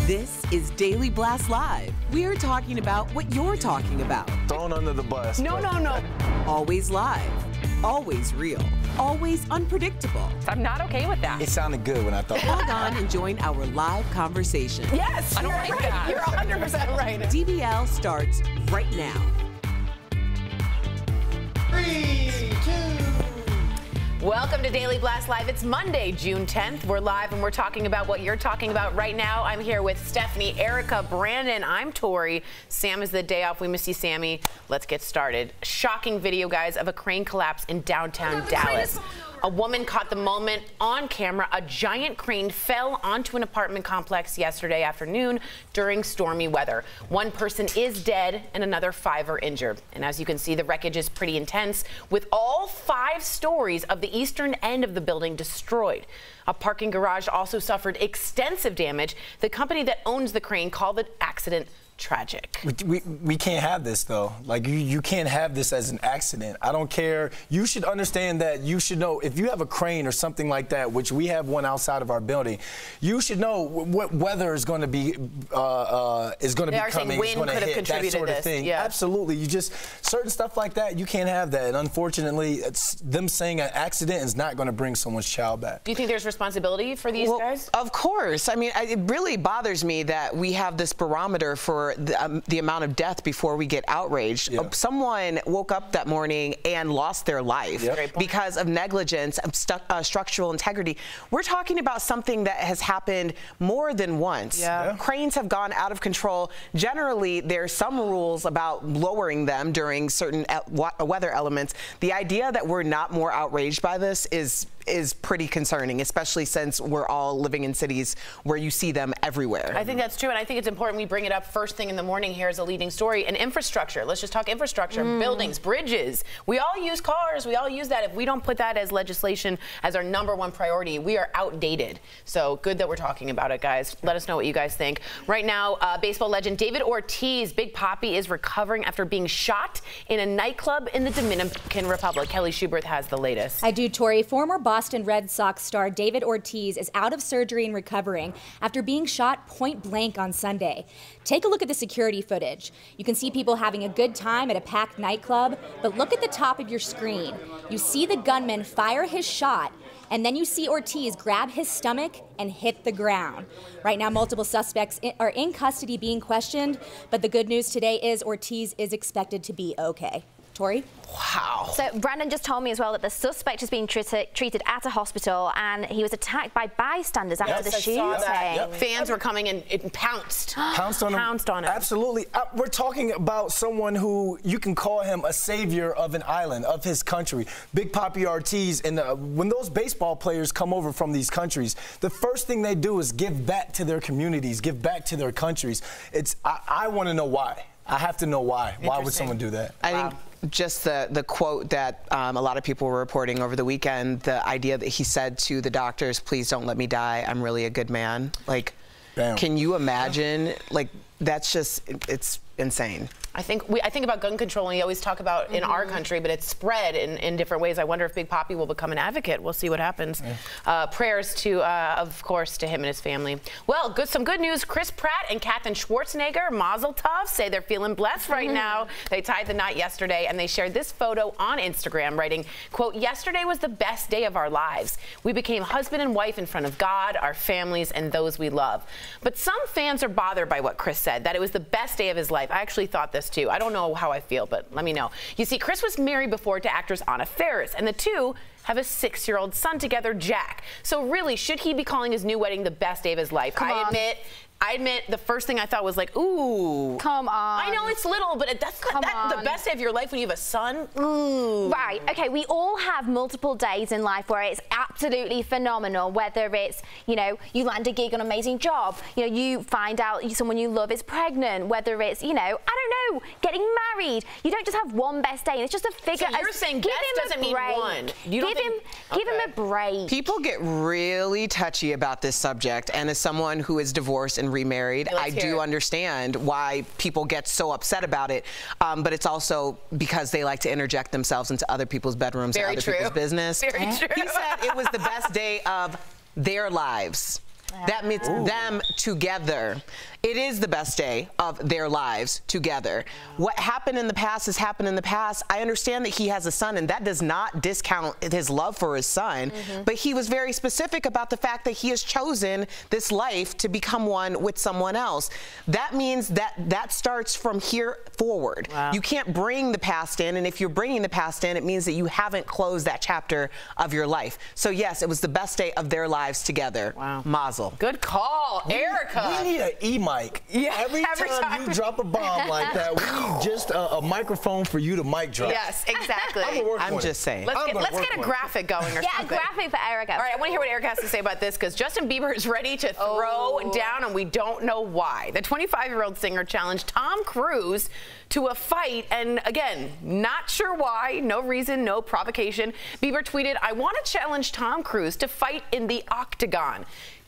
This is Daily Blast Live. We're talking about what you're talking about. Thrown under the bus. No. Always live. Always real. Always unpredictable. I'm not okay with that. It sounded good when I thought. Log on and join our live conversation. Yes, I don't like right. that. You're 100% right. DBL starts right now. 3, 2. Welcome to Daily Blast Live. It's Monday, June 10th. We're live and we're talking about what you're talking about right now. I'm here with Stephanie, Erica, Brandon. I'm Tori. Sam is the day off. We miss you, Sammy. Let's get started. Shocking video, guys, of a crane collapse in downtown Dallas. A woman caught the moment on camera. A giant crane fell onto an apartment complex yesterday afternoon during stormy weather. One person is dead and another 5 are injured. And as you can see, the wreckage is pretty intense, with all 5 stories of the eastern end of the building destroyed. A parking garage also suffered extensive damage. The company that owns the crane called the accident tragic. We can't have this, though. Like, you can't have this as an accident. I don't care. You should understand that. You should know if you have a crane or something like that, which we have one outside of our building, you should know what weather is going to be coming, is going to hit, that sort of thing. Yeah. Absolutely. You just, certain stuff like that, you can't have that. And unfortunately, it's them saying an accident is not going to bring someone's child back. Do you think there's responsibility for these guys? Of course. I mean, it really bothers me that we have this barometer for the amount of death before we get outraged. Yeah. Someone woke up that morning and lost their life because of negligence, structural integrity. We're talking about something that has happened more than once. Cranes have gone out of control. Generally, there's some rules about lowering them during certain weather elements. The idea that we're not more outraged by this is pretty concerning, especially since we're all living in cities where you see them everywhere. I think that's true, and I think it's important we bring it up first thing in the morning here as a leading story. And infrastructure. Let's just talk infrastructure. Buildings, bridges. We all use cars. We all use that. If we don't put that as legislation as our #1 priority, we are outdated. So good that we're talking about it, guys. Let us know what you guys think. Right now, baseball legend David Ortiz, Big Papi, is recovering after being shot in a nightclub in the Dominican Republic. Kelly Schubert has the latest. I do, Tori. Former Boston Red Sox star David Ortiz is out of surgery and recovering after being shot point blank on Sunday. Take a look at the security footage. You can see people having a good time at a packed nightclub, but look at the top of your screen. You see the gunman fire his shot, and then you see Ortiz grab his stomach and hit the ground. Right now, multiple suspects are in custody being questioned, but the good news today is Ortiz is expected to be okay. Tori? Wow. So Brandon just told me as well that the suspect is being treated at a hospital, and he was attacked by bystanders after the shooting. Fans were coming and pounced. Pounced on him. Absolutely. We're talking about someone who you can call him a savior of an island, of his country. Big Papi Ortiz. And when those baseball players come over from these countries, the first thing they do is give back to their communities, give back to their countries. I want to know why. I have to know why. Why would someone do that? I think just the quote that a lot of people were reporting over the weekend, the idea that he said to the doctors, "Please don't let me die. I'm really a good man." Like, can you imagine? Like, that's just, it's insane. I think about gun control, and we always talk about in our country, but it's spread in different ways. I wonder if Big Papi will become an advocate. We'll see what happens. Prayers to, of course, to him and his family. Well, some good news. Chris Pratt and Katherine Schwarzenegger, Mazel Tov, say they're feeling blessed right now. They tied the knot yesterday, and they shared this photo on Instagram, writing, quote, "Yesterday was the best day of our lives. We became husband and wife in front of God, our families, and those we love." But some fans are bothered by what Chris said, that it was the best day of his life. I actually thought this too. I don't know how I feel, but let me know. You see, Chris was married before to actress Anna Faris, and the two have a 6-year-old son together, Jack. So really, should he be calling his new wedding the best day of his life? I admit the first thing I thought was like, ooh. Come on. I know it's little, but that's the best day of your life when you have a son. Ooh. Right, okay, we all have multiple days in life where it's absolutely phenomenal, whether it's, you know, you land a gig on an amazing job, you know, you find out someone you love is pregnant, whether it's, you know, I don't know, getting married. You don't just have one best day, and it's just a figure. So you're saying best doesn't mean one. You don't give him a break. People get really touchy about this subject, and as someone who is divorced and remarried, I do understand why people get so upset about it, but it's also because they like to interject themselves into other people's bedrooms and other people's business. Very true. He said it was the best day of their lives. That means them together. It is the best day of their lives together. What happened in the past has happened in the past. I understand that he has a son, and that does not discount his love for his son, but he was very specific about the fact that he has chosen this life to become one with someone else. That means that that starts from here forward. You can't bring the past in, and if you're bringing the past in, it means that you haven't closed that chapter of your life. So yes, it was the best day of their lives together. Mazel. Good call, Erica. We need an E-mic. Yeah, every time you drop a bomb like that, we need just a microphone for you to mic drop. Yes, exactly. I'm just saying. Let's get a graphic going or something. Yeah, a graphic for Erica. All right, I want to hear what Erica has to say about this, because Justin Bieber is ready to throw down, and we don't know why. The 25-year-old singer challenged Tom Cruise to a fight, and again, not sure why, no reason, no provocation. Bieber tweeted, "I want to challenge Tom Cruise to fight in the octagon.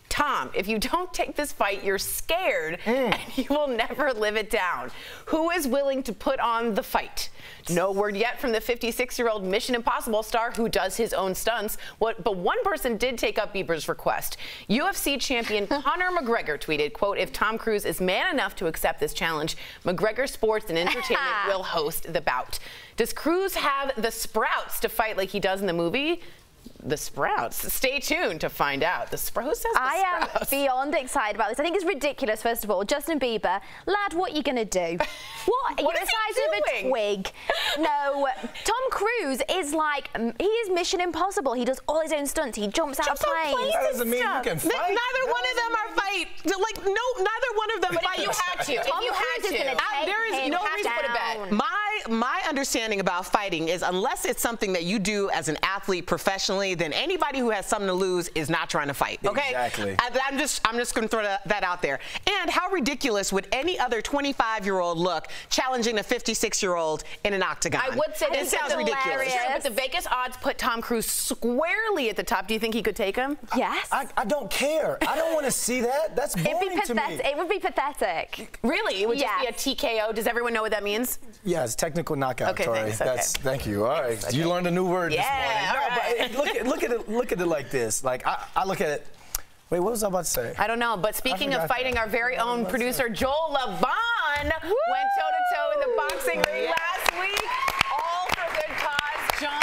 Tom, if you don't take this fight, you're scared and you will never live it down. Who is willing to put on the fight?" No word yet from the 56-year-old Mission Impossible star who does his own stunts. But one person did take up Bieber's request. UFC champion Conor McGregor tweeted, quote, "If Tom Cruise is man enough to accept this challenge, McGregor Sports and Entertainment will host the bout." Does Cruise have the sprouts to fight like he does in the movie? The sprouts. Stay tuned to find out. Who says the sprouts? I am beyond excited about this. I think it's ridiculous, first of all. Justin Bieber, lad, what are you going to do? What? You're the size of a twig. No, Tom Cruise is like, he is Mission Impossible. He does all his own stunts. He jumps out of planes. That doesn't mean you can fight. Neither one of them are fight. Like, no, neither one of them fight. If you had to. Tom Cruise is going to take there is him no reason to put a bet. My understanding about fighting is, unless it's something that you do as an athlete professionally, then anybody who has something to lose is not trying to fight. Okay? Exactly. I'm just going to throw that out there. And how ridiculous would any other 25-year-old look challenging a 56-year-old in an octagon? I would say it sounds ridiculous. But the Vegas odds put Tom Cruise squarely at the top. Do you think he could take him? Yes. I don't care. I don't want to see that. That's boring to me. It would be pathetic. Really? It would just be a TKO? Does everyone know what that means? Yeah, it's technical knockout, Okay, Tori. thanks. Thank you. All right. You learned a new word this morning. All But look at it like this. Like I look at it. Wait, what was I about to say? I don't know, but speaking of fighting, our very own producer Joel Levon went toe-to-toe in the boxing ring last week. All for a good cause. John,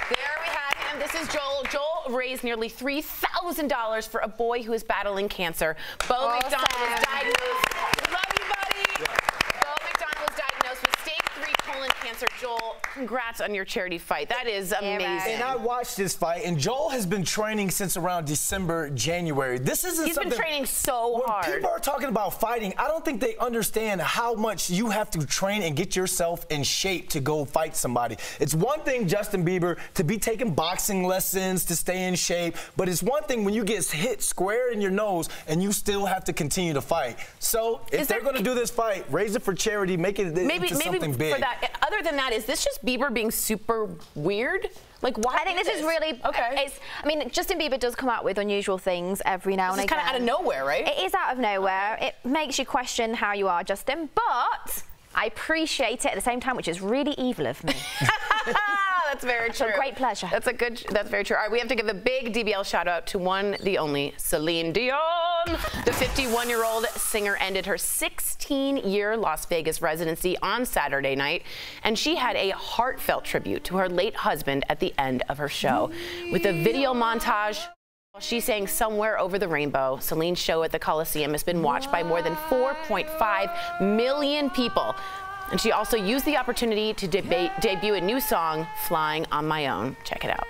there we have him. This is Joel. Joel raised nearly $3,000 for a boy who is battling cancer. Bo McDonald was diagnosed. Love you, buddy. Bo McDonald was diagnosed with stage 3 colon cancer. Joel, congrats on your charity fight. That is amazing. And I watched this fight, and Joel has been training since around December, January. This isn't He's something. been training so hard. When people are talking about fighting, I don't think they understand how much you have to train and get yourself in shape to go fight somebody. It's one thing, Justin Bieber, to be taking boxing lessons to stay in shape, but it's one thing when you get hit square in your nose and you still have to continue to fight. So if they're going to do this fight, raise it for charity, make it into something big. For that, other than that, is this just Bieber being super weird? Like, why? I think this is really okay. I mean, Justin Bieber does come out with unusual things every now and again. It's kind of out of nowhere, right? It is out of nowhere. It makes you question how you are, Justin. But I appreciate it at the same time, which is really evil of me. That's very true. It's a great pleasure. That's very true. All right, we have to give a big DBL shout out to one, the only, Celine Dion. The 51-year-old singer ended her 16-year Las Vegas residency on Saturday night, and she had a heartfelt tribute to her late husband at the end of her show. With a video montage, she sang Somewhere Over the Rainbow. Celine's show at the Coliseum has been watched by more than 4.5 million people. And she also used the opportunity to debut a new song, Flying on My Own. Check it out.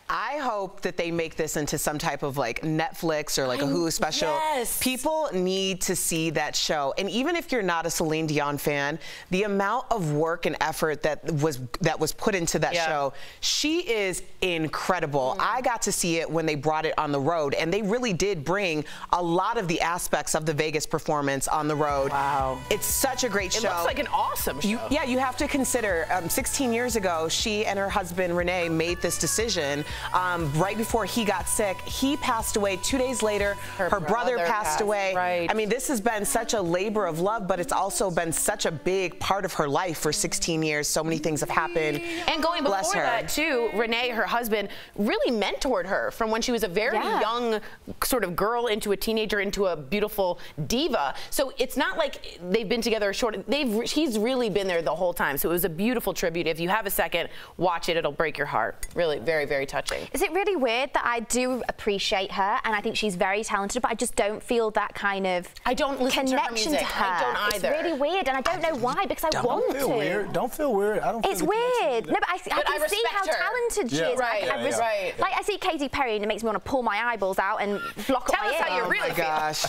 I hope that they make this into some type of like Netflix or like a Hulu special. Yes. People need to see that show. And even if you're not a Celine Dion fan, the amount of work and effort that was put into that show, she is incredible. I got to see it when they brought it on the road, and they really did bring a lot of the aspects of the Vegas performance on the road. Wow. It's such a great show. It looks like an awesome show. You have to consider 16 years ago, she and her husband Renee made this decision right before he got sick. He passed away 2 days later. Her brother passed away. Right. I mean, this has been such a labor of love, but it's also been such a big part of her life for 16 years. So many things have happened. And going before that, too, Renee, her husband, really mentored her from when she was a very young sort of girl into a teenager into a beautiful diva. So it's not like they've been together a short. He's really been there the whole time. So it was a beautiful tribute. If you have a second, watch it. It'll break your heart. Really, very, very touching. Is it really weird that I do appreciate her and I think she's very talented, but I just don't feel that kind of connection to her. I don't either. It's really weird, and I don't know why, because I want to. Don't feel weird. Don't feel weird. I don't. It's weird. No, but I can see how talented she is. Right, Like I see Katy Perry, and it makes me want to pull my eyeballs out and block up my ears. Tell us how you really feel. Gosh.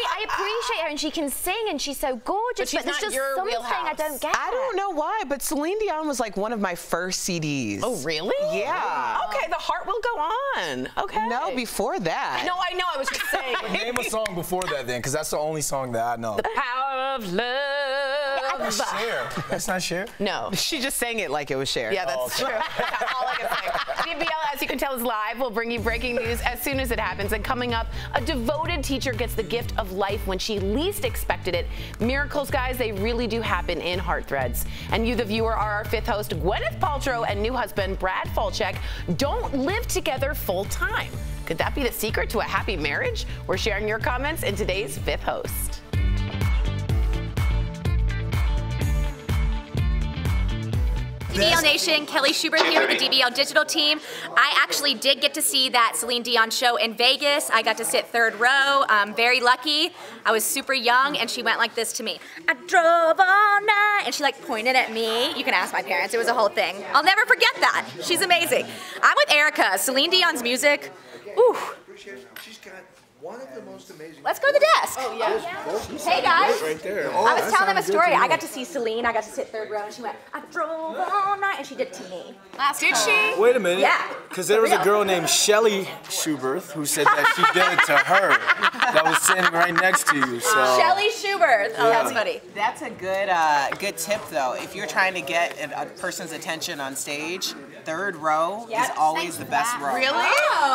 I appreciate her, and she can sing, and she's so gorgeous. But there's just something I don't get. I don't know why, but Celine Dion was like one of my first CDs. Oh, really? Yeah. Okay, The Heart Will Go On. Okay. No, before that. No, I know. I was just saying. Name a song before that, then, because that's the only song that I know. The Power of Love. That's Cher. That's not Cher? No. She just sang it like it was Cher. Yeah, that's true. That's all I can say. DBL, as you can tell, is live. We'll bring you breaking news as soon as it happens. And coming up, a devoted teacher gets the gift of life when she least expected it. Miracles, guys, they really do happen in Heart Threads. And you, the viewer, are our fifth host. Gwyneth Paltrow and new husband Brad Falchuk don't live together full time. Could that be the secret to a happy marriage? We're sharing your comments in today's fifth host. DBL Nation, Kelly Schubert here with the DBL Digital team. I actually did get to see that Celine Dion show in Vegas. I got to sit third row. Very lucky. I was super young, and she went like this to me. I drove all night, and she like pointed at me. You can ask my parents. It was a whole thing. I'll never forget that. She's amazing. I'm with Erica. Celine Dion's music. Ooh. She's got one of the most amazing. Let's go to the desk. Oh, yeah. Hey, guys. Right there. I was telling them a story. I got to see Celine. I got to sit third row, and she went, I drove all night, and she did it to me. Did she? Wait a minute. Yeah. Because there was a girl named Shelly Schubert who said that she did it to her that was sitting right next to you. So. Shelly Schubert. Oh, that's funny. That's a good tip, though. If you're trying to get a person's attention on stage, third row is always the best row. Really?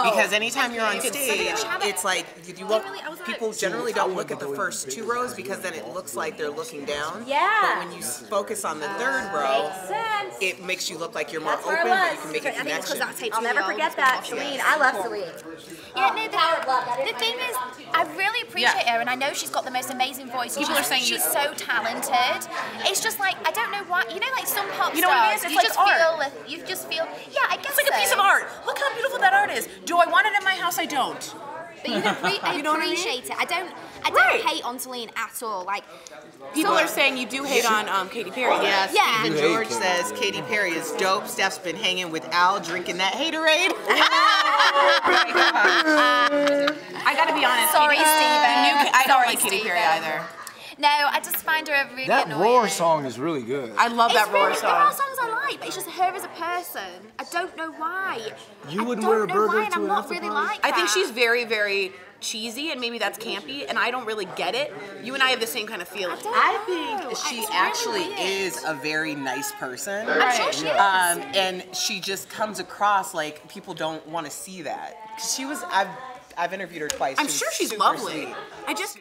Because anytime you're on stage, it's like people generally don't look at the first two rows because then it looks like they're looking down. Yeah. But when you focus on the third row, Makes sense. it makes you look like you're more That's where open, I but you was. can make a connection. I'll never forget that. Celine, I love Celine. Yeah, no, the thing is, I really appreciate her, and I know she's got the most amazing voice. People are saying she's so talented. It's just like, I don't know why, you know, like some pop You know what it stars, is? It's like art. you just feel, yeah, I guess It's like a piece of art. Look how beautiful that art is. Do I want it in my house? I don't. But you can You know what I mean? appreciate it. I don't hate on Celine at all. Like, People are saying you do hate on Katy Perry. Yes, Yeah. Stephen George says Katy Perry is dope. Steph's been hanging with Al, drinking that haterade. I gotta be honest. Sorry, Katy, Steven. I don't Sorry, like Katy Perry Steven. either. no, I just find her really That annoying. Roar song is really good. I love that Roar There are song. songs I like, but it's just her as a person. I don't know why. You wouldn't wear a burger and to I'm an not after really party? like I think that. she's very, very cheesy, and maybe that's campy, and I don't really get it. You and I have the same kind of feeling. I think she It's actually really is a very nice person. I'm sure she is. And she just comes across like people don't want to see that. 'Cause she was, I've interviewed her twice. I'm She was sure she's super lovely. sweet. I just.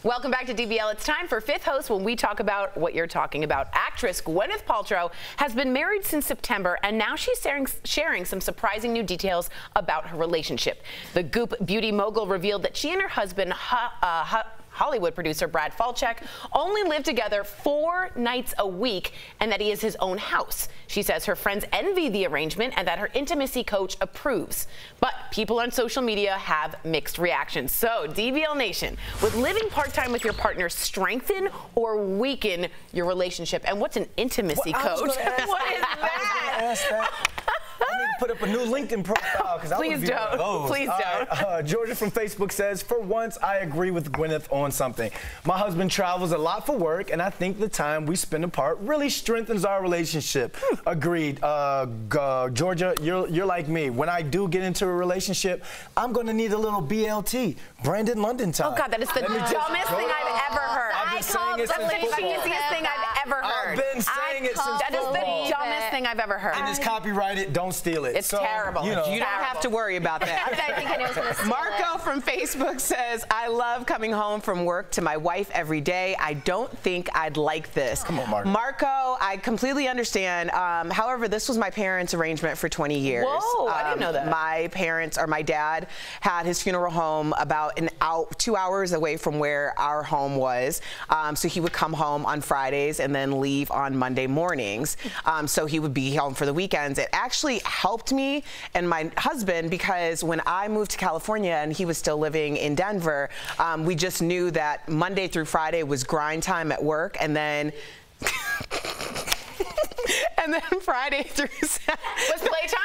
Welcome back to DBL. It's time for Fifth Host when we talk about what you're talking about. Actress Gwyneth Paltrow has been married since September, and now she's sharing some surprising new details about her relationship. The Goop beauty mogul revealed that she and her husband, Hollywood producer Brad Falchuk, only live together 4 nights a week, and that he has his own house. She says her friends envy the arrangement and that her intimacy coach approves. But people on social media have mixed reactions. So, DBL Nation, would living part-time with your partner strengthen or weaken your relationship? And what's an intimacy coach? What is that? I was gonna ask that. I mean, put up a new LinkedIn profile because I Please would be one of don't. those. Please don't. Right, Georgia from Facebook says, for once, I agree with Gwyneth on something. My husband travels a lot for work, and I think the time we spend apart really strengthens our relationship. Agreed. Georgia, you're like me. When I do get into a relationship, I'm going to need a little BLT, Brandon London time. Oh, God, that is the dumbest thing I've ever heard. I've been saying it That's since the cheesiest thing I've ever heard. I've been saying it since That is the dumbest thing I've ever heard. And it's copyrighted. Don't steal it. It's terrible. You don't have to worry about that. I don't think anyone's going to steal Marco from Facebook says, I love coming home from work to my wife every day. I don't think I'd like this. Come on, Marco. Marco, I completely understand. However, this was my parents' arrangement for 20 years. Whoa, I didn't know that. My parents, or my dad, had his funeral home about 2 hours away from where our home was. So he would come home on Fridays and then leave on Monday mornings. So he would be home for the weekends. It actually helped me and my husband because when I moved to California and he was still living in Denver, we just knew that Monday through Friday was grind time at work, and then and then Friday through Saturday was playtime?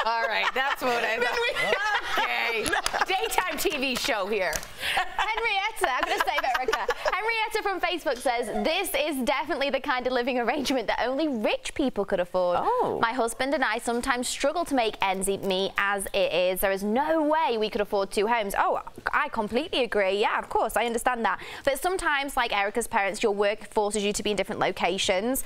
All right, that's what I thought. Okay. Daytime TV show here. Henrietta, I'm going to save Erica. Henrietta from Facebook says, this is definitely the kind of living arrangement that only rich people could afford. Oh. My husband and I sometimes struggle to make ends meet as it is. There is no way we could afford 2 homes. Oh, I completely agree. Yeah, of course, I understand that. But sometimes, like Erica's parents, your work forces you to be in different locations.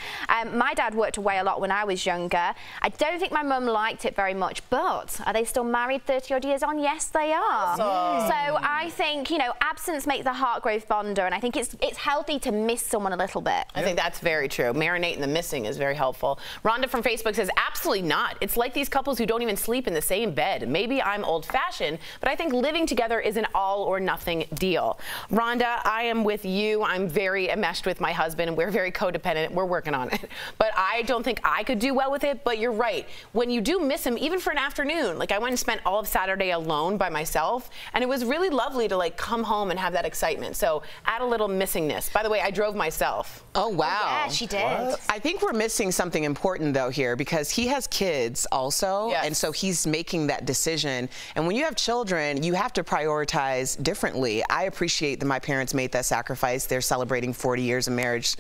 My dad worked away a lot when I was younger. I don't think my mum liked it very much, but are they still married 30-odd years on? Yes, they are. Awesome. So I think, you know, absence makes the heart grow fonder, and I think it's healthy to miss someone a little bit. I think that's very true. Marinating the missing is very helpful. Rhonda from Facebook says, absolutely not. It's like these couples who don't even sleep in the same bed. Maybe I'm old-fashioned, but I think living together is an all-or-nothing deal. Rhonda, I am with you. I'm very enmeshed with my husband, and we're very codependent. We're working on it. But I don't think I could do well with it, but you're right. When you do miss him, even for an afternoon, like I went and spent all of Saturday alone by myself, and it was really lovely to like come home and have that excitement. So add a little missingness. By the way, I drove myself. Oh, wow. Yeah, she did. What? I think we're missing something important, though, here, because he has kids also, Yes. and so he's making that decision. And when you have children, you have to prioritize differently. I appreciate that my parents made that sacrifice. They're celebrating 40 years of marriage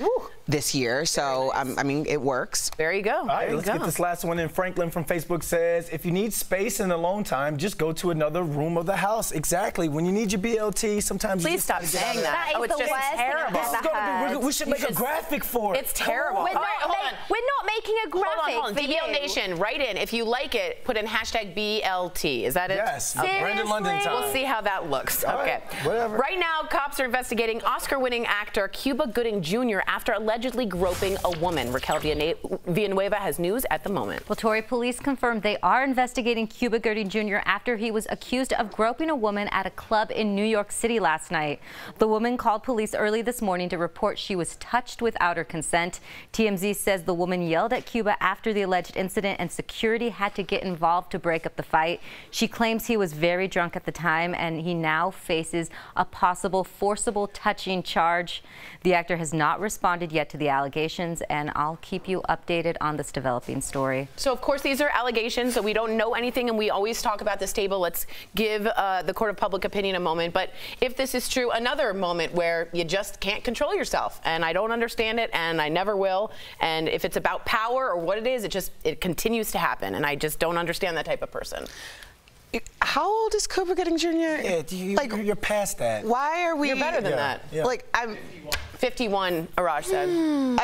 this year, so, I mean, it works. There you go. All right, let's get this last one in. Franklin from Facebook says, if you need space and alone time, just go to another room of the house. Exactly. When you need your BLT, sometimes Please stop saying that. That is the worst terrible. thing I've ever heard. We should make a graphic for it. It's terrible. We're not making a graphic. Hold on. for DBL you. Nation, write in. If you like it, put in hashtag BLT. Is that it? Yes. Brandon London time. We'll see how that looks. All okay. right, whatever. Right now, cops are investigating Oscar-winning actor Cuba Gooding Jr. after allegedly groping a woman. Raquel Villanueva has news at the moment. Well, Torrey police confirmed they are investigating Cuba Gooding Jr. after he was accused of groping a woman at a club in New York City last night. The woman called police early this morning to report she was touched without her consent. TMZ says the woman yelled at Cuba after the alleged incident, and security had to get involved to break up the fight. She claims he was very drunk at the time, and he now faces a possible forcible touching charge. The actor has not responded yet to the allegations, and I'll keep you updated on this developing story. So, of course, these are allegations, so we don't know anything, and we always talk about this table. Let's give the court of public opinion a moment. But if this is true, another moment where you just can't control yourself, and I don't understand it, and I never will. And if it's about power or what it is, it continues to happen, and I just don't understand that type of person. How old is Cuba Gooding Jr.? Yeah, you're past that. Why are we? You're better than that. Yeah. Like, I'm 51, Araj said.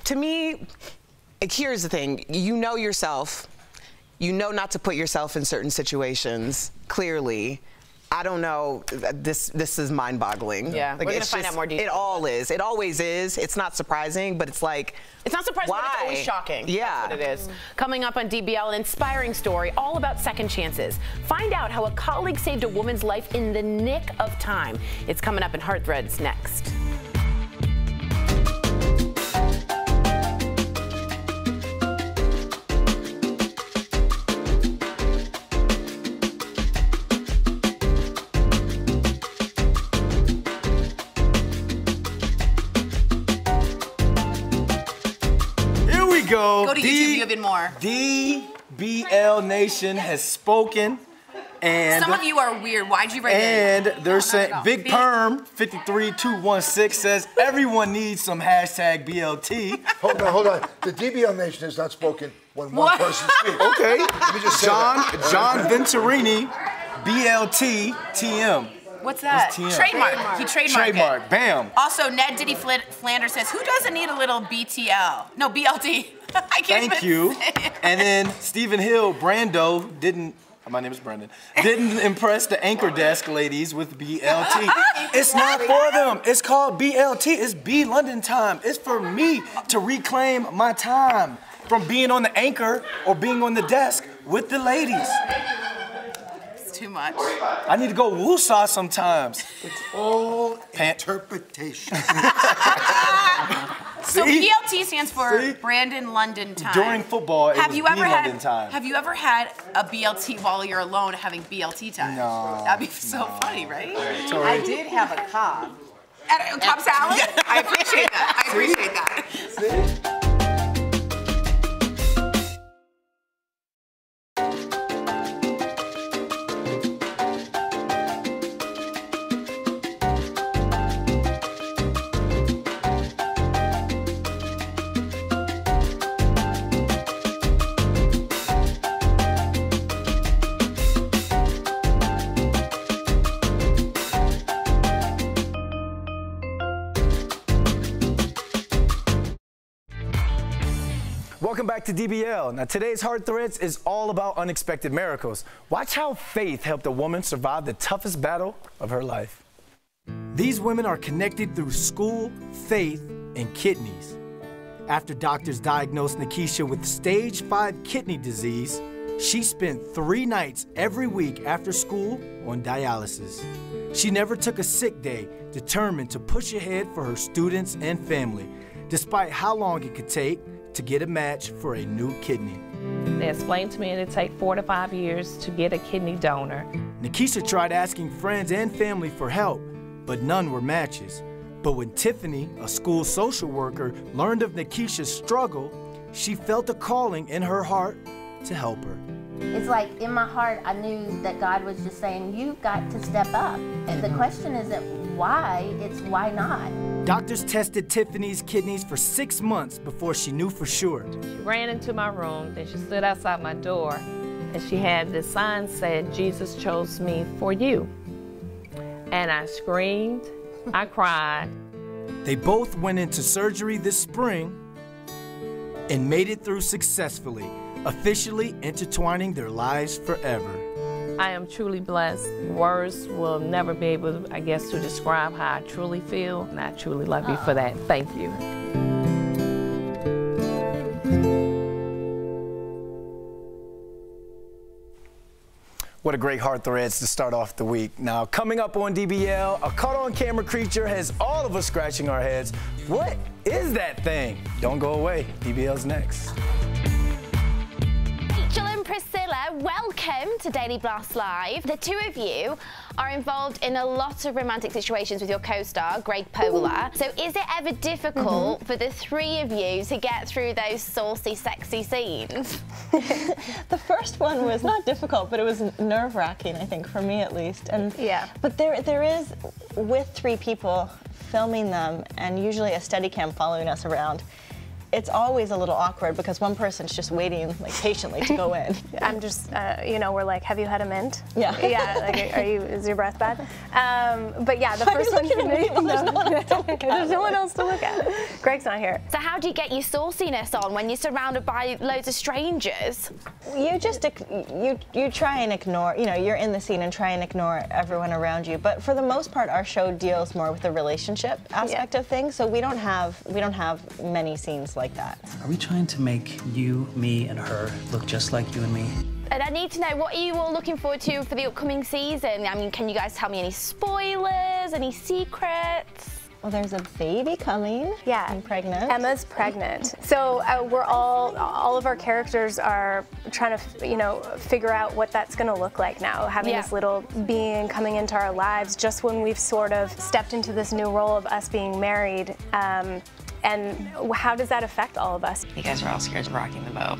To me, here's the thing. You know yourself. You know not to put yourself in certain situations, clearly. I don't know. This is mind-boggling. Yeah, like, we're going to find out more details. It all is. It always is. It's not surprising, but it's like, it's not surprising, why? but it's always shocking. Yeah. That's what it is. Coming up on DBL, an inspiring story all about second chances. Find out how a colleague saved a woman's life in the nick of time. It's coming up in Heart Threads next. Go to YouTube, you have been more. DBL. DBL Nation has spoken. And some of you are weird. Why'd you write it? And they're saying, Big Perm 53216 says everyone needs some hashtag BLT. Hold on. The DBL Nation has not spoken when one person speaks. Okay. Let me just say John Venturini, BLT TM. What's that? Trademark. He trademarked Trademark. it. Bam. Also, Ned Diddy Flanders says, who doesn't need a little BTL? No, BLT. I can't Thank you. say it. And then Stephen Hill, Brando, didn't. My name is Brendan. Didn't impress the anchor desk ladies with BLT. It's not for them. It's called BLT. It's B London time. It's for me to reclaim my time from being on the anchor or being on the desk with the ladies. It's too much. I need to go woosah sometimes. It's all interpretation. So BLT stands for Brandon London time. During football, Have you ever had a BLT while you're alone having BLT time? No. That'd be so funny, right? I did have a Cobb. Cobb salad? Yeah. I appreciate that. I appreciate that. Welcome back to DBL. Now, today's Heart Threads is all about unexpected miracles. Watch how faith helped a woman survive the toughest battle of her life. These women are connected through school, faith, and kidneys. After doctors diagnosed Nikisha with stage 5 kidney disease, she spent 3 nights every week after school on dialysis. She never took a sick day, determined to push ahead for her students and family, despite how long it could take to get a match for a new kidney. They explained to me it'd take 4 to 5 years to get a kidney donor. Nikisha tried asking friends and family for help, but none were matches. But when Tiffany, a school social worker, learned of Nikisha's struggle, she felt a calling in her heart to help her. It's like in my heart, I knew that God was just saying, you've got to step up. And the question isn't why, it's why not. Doctors tested Tiffany's kidneys for 6 months before she knew for sure. She ran into my room, then she stood outside my door, and she had this sign said, Jesus chose me for you. And I screamed, I cried. They both went into surgery this spring and made it through successfully, officially intertwining their lives forever. I am truly blessed. Words will never be able, I guess, to describe how I truly feel, and I truly love you for that. Thank you. What a great Heart Threads to start off the week. Now, coming up on DBL, a caught-on-camera creature has all of us scratching our heads. What is that thing? Don't go away. DBL's next. Rachel and Priscilla, welcome to Daily Blast Live. The two of you are involved in a lot of romantic situations with your co-star, Greg Polar. So is it ever difficult for the three of you to get through those saucy, sexy scenes? The first one was not difficult, but it was nerve-wracking, I think, for me at least. And but there is, with 3 people filming them, and usually a Steadicam following us around, it's always a little awkward because one person's just waiting, like, patiently to go in. I'm just, you know, we're like, have you had a mint? Yeah. Yeah, like, is your breath bad? But yeah, the first one for me, there's no one else to look at. There's no one else to look at. Greg's not here. So how do you get your sauciness on when you're surrounded by loads of strangers? You just, you try and ignore, you know, you're in the scene and try and ignore everyone around you. But for the most part, our show deals more with the relationship aspect of things, so we don't have many scenes like that. Are we trying to make you, me, and her look just like you and me? And I need to know, what are you all looking forward to for the upcoming season? I mean, can you guys tell me any spoilers, any secrets? Well, there's a baby coming. Yeah. I'm pregnant. Emma's pregnant. So we're all of our characters are trying to, you know, figure out what that's going to look like now, having this little being coming into our lives just when we've sort of stepped into this new role of us being married. And how does that affect all of us? You guys are all scared of rocking the boat.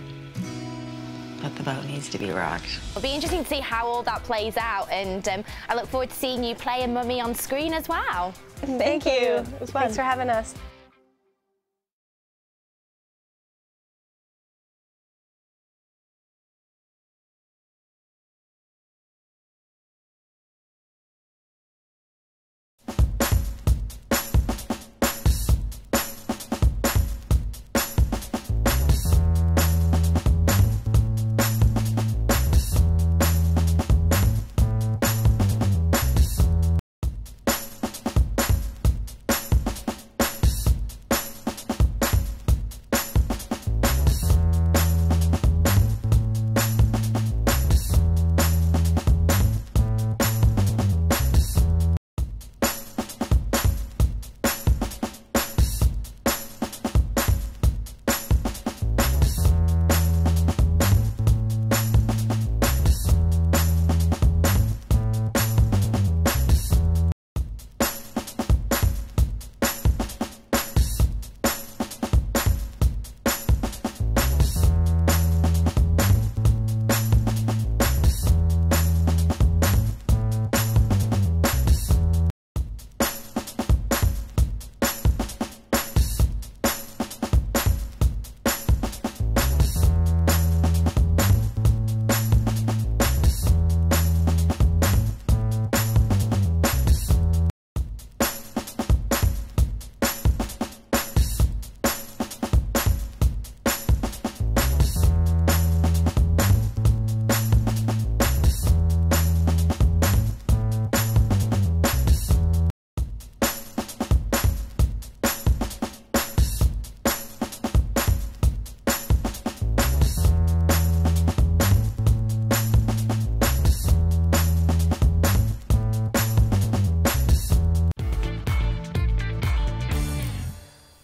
but the boat needs to be rocked. It'll be interesting to see how all that plays out, and I look forward to seeing you play a mummy on screen as well. Thank you. It was fun. Thanks for having us.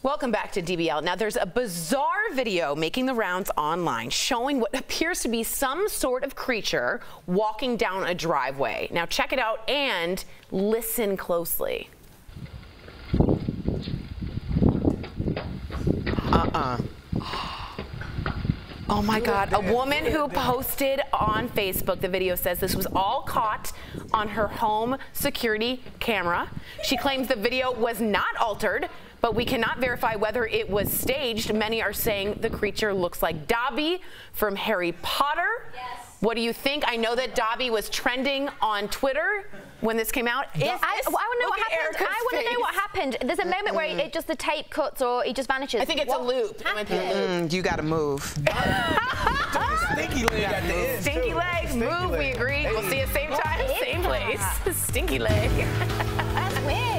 Welcome back to DBL. Now, there's a bizarre video making the rounds online showing what appears to be some sort of creature walking down a driveway. Now, check it out and listen closely. Oh my God, a woman who posted on Facebook, the video says this was all caught on her home security camera. She claims the video was not altered, but we cannot verify whether it was staged. Many are saying the creature looks like Dobby from Harry Potter. Yes. What do you think? I know that Dobby was trending on Twitter when this came out. I want to know what happened. I want to know what happened. There's a moment where it just the tape cuts or it just vanishes. I think it's a loop. You got to move. Stinky leg at the end. Stinky leg, move, we agree. We'll see you same time, same place. Stinky leg. That's weird.